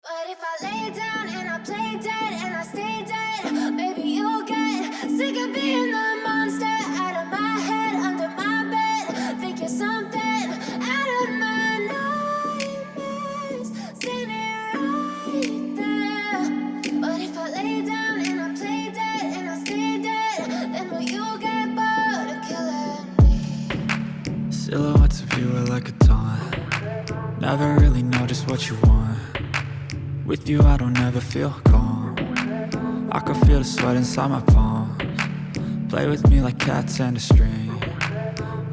But if I lay down and I play dead and I stay dead, baby, you'll get sick of being the monster out of my head, under my bed. Think you're something out of my nightmares, standing right there. But if I lay down and I play dead and I stay dead, then will you get bored of killing me? Silhouettes of you are like a taunt. Never really know just what you want. With you I don't ever feel calm. I can feel the sweat inside my palms. Play with me like cats and a string.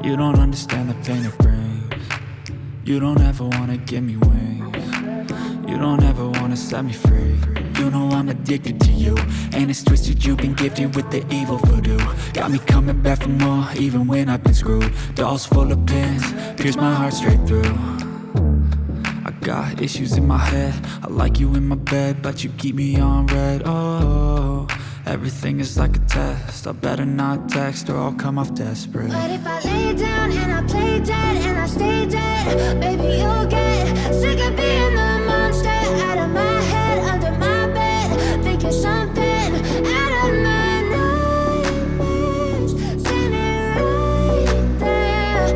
You don't understand the pain it brings. You don't ever wanna give me wings. You don't ever wanna set me free. You know I'm addicted to you, and it's twisted, you've been gifted with the evil voodoo. Got me coming back for more, even when I've been screwed. Dolls full of pins, pierce my heart straight through. I got issues in my head, I like you in my bed, but you keep me on red. Oh, everything is like a test, I better not text or I'll come off desperate. But if I lay down and I play dead and I stay dead, baby, you'll get sick of being the monster out of my head, under my bed. Think you're something out of my nightmares, standing right there.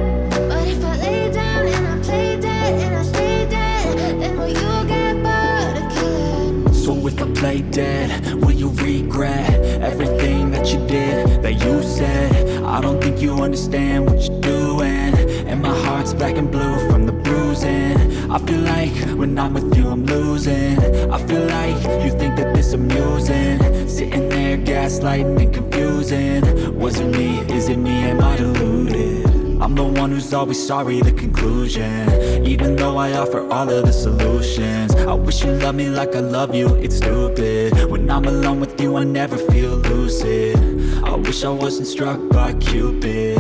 But if I lay down and I play dead and I stay dead, then will you get bored of killing me? So if I play dead, will you regret everything that you did, that you said? I don't think you understand what you're doing, and my heart's black and blue from the bruising. I feel like when I'm with you I'm losing. I feel like you think that this amusing, sitting there gaslighting and confusing. Was it me? Is it me? Am I deluded? I'm the one who's always sorry, the conclusion, even though I offer all of the solutions. I wish you loved me like I love you, it's stupid. When I'm alone with you I never feel lucid. I wish I wasn't struck by Cupid.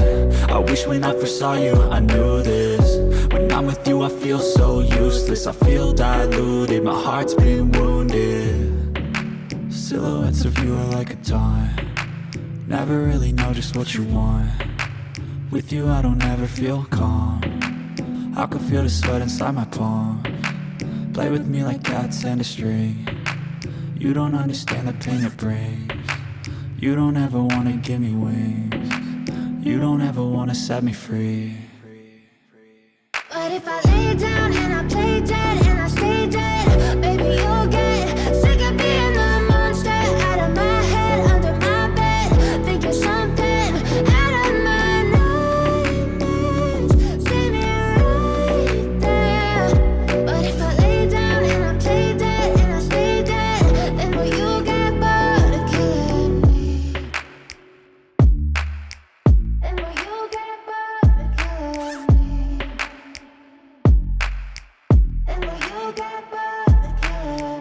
I wish when I first saw you I knew this. When I'm with you I feel so useless, I feel diluted, my heart's been wounded. Silhouettes of you are like a taunt. Never really know just what you want. With you I don't ever feel calm. I can feel the sweat inside my palms. Play with me like cats and a string. You don't understand the pain it brings. You don't ever wanna give me wings. You don't ever wanna set me free. But if I lay down and I play dead and I stay dead, baby, you'll get sick of being the monster out of my head, under my bed. Think you're something out of my nightmares, standing right there. But if I lay down and I play dead and I stay dead, then will you get bored of killing me? Then will you get bored of killing me? And will you get bored of killing me?